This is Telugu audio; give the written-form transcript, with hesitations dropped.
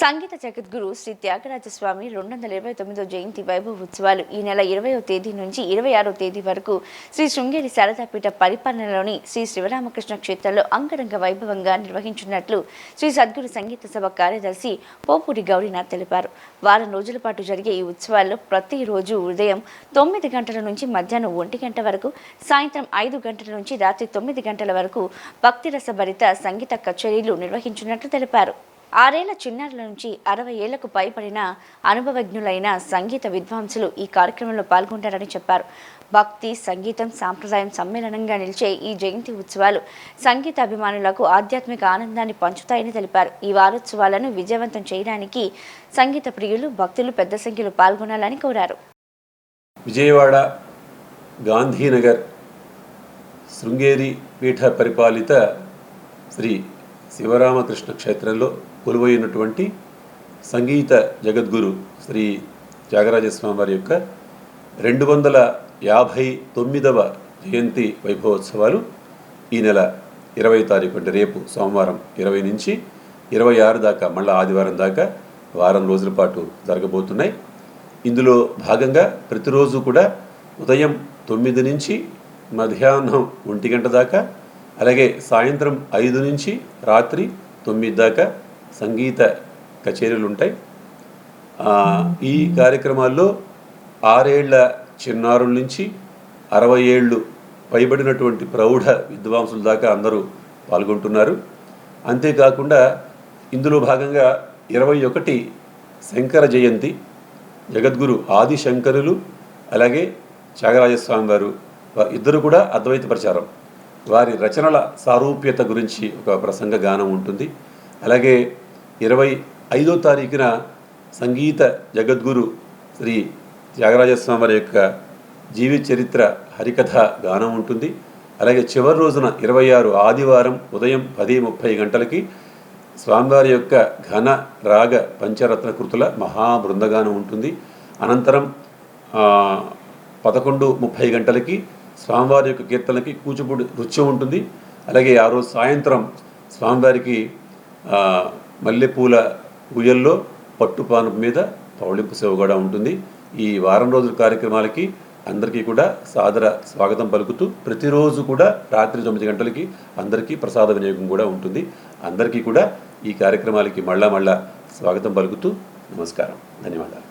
సంగీత జగద్గురు శ్రీ త్యాగరాజస్వామి 229వ జయంతి వైభవ ఉత్సవాలు ఈ నెల 20వ తేదీ నుంచి 26వ తేదీ వరకు శ్రీ శృంగేరి శారదాపీఠ పరిపాలనలోని శ్రీ శివరామకృష్ణ క్షేత్రంలో అంగరంగ వైభవంగా నిర్వహించినట్లు శ్రీ సద్గురు సంగీత సభ కార్యదర్శి పోపూరి గౌరీనాథ్ తెలిపారు. వారం రోజుల పాటు జరిగే ఈ ఉత్సవాల్లో ప్రతిరోజు ఉదయం 9 గంటల నుంచి మధ్యాహ్నం 1 గంట వరకు, సాయంత్రం 5 గంటల నుంచి రాత్రి 9 గంటల వరకు భక్తిరసభరిత సంగీత కచేరీలు నిర్వహించినట్లు తెలిపారు. 6 ఏళ్ల చిన్నారుల నుంచి 60 ఏళ్లకు పైబడిన అనుభవజ్ఞులైన సంగీత విద్వాంసులు ఈ కార్యక్రమంలో పాల్గొంటారని చెప్పారు. భక్తి, సంగీతం, సాంప్రదాయం సమ్మేళనంగా నిలిచే ఈ జయంతి ఉత్సవాలు సంగీత అభిమానులకు ఆధ్యాత్మిక ఆనందాన్ని పంచుతాయని తెలిపారు. ఈ వారోత్సవాలను విజయవంతం చేయడానికి సంగీత ప్రియులు, భక్తులు పెద్ద సంఖ్యలో పాల్గొనాలని కోరారు. విజయవాడ గాంధీనగర్ శృంగేరి పీఠ పరిపాలిత శ్రీ శివరామకృష్ణ క్షేత్రంలో కొలువైనటువంటి సంగీత జగద్గురు శ్రీ త్యాగరాజస్వామి వారి యొక్క 259వ జయంతి వైభవోత్సవాలు ఈ నెల 20వ తారీఖు అంటే రేపు సోమవారం 20 నుంచి 26 దాకా మళ్ళీ ఆదివారం దాకా వారం రోజుల పాటు జరగబోతున్నాయి. ఇందులో భాగంగా ప్రతిరోజు కూడా ఉదయం 9 నుంచి మధ్యాహ్నం 1 గంట దాకా, అలాగే సాయంత్రం 5 నుంచి రాత్రి 9 దాకా సంగీత కచేరీలు ఉంటాయి. ఈ కార్యక్రమాల్లో 6 ఏళ్ల చిన్నారుల నుంచి 60 ఏళ్ళు పైబడినటువంటి ప్రౌఢ విద్వాంసుల దాకా అందరూ పాల్గొంటున్నారు. అంతేకాకుండా ఇందులో భాగంగా 21 శంకర జయంతి, జగద్గురు ఆదిశంకరులు అలాగే త్యాగరాజస్వామి వారు ఇద్దరు కూడా అద్వైత ప్రచారం, వారి రచనల సారూప్యత గురించి ఒక ప్రసంగ గానం ఉంటుంది. అలాగే 25వ తారీఖున సంగీత జగద్గురు శ్రీ త్యాగరాజస్వామి వారి యొక్క జీవిత చరిత్ర హరికథ గానం ఉంటుంది. అలాగే చివరి రోజున 26 ఆదివారం ఉదయం 10:30 గంటలకి స్వామివారి యొక్క ఘన రాగ పంచరత్న కృతుల మహాబృందగానం ఉంటుంది. అనంతరం 11:30 గంటలకి స్వామివారి యొక్క కీర్తనలకి కూచిపూడి నృత్యం ఉంటుంది. అలాగే ఆ రోజు సాయంత్రం స్వామివారికి మల్లెపూల ఉయ్యల్లో పట్టుపాను మీద పౌళింపు సేవ కూడా ఉంటుంది. ఈ వారం రోజుల కార్యక్రమాలకి అందరికీ కూడా సాదర స్వాగతం పలుకుతూ ప్రతిరోజు కూడా రాత్రి 9 గంటలకి అందరికీ ప్రసాద వినియోగం కూడా ఉంటుంది. అందరికీ కూడా ఈ కార్యక్రమాలకి మళ్ళా స్వాగతం పలుకుతూ నమస్కారం, ధన్యవాదాలు.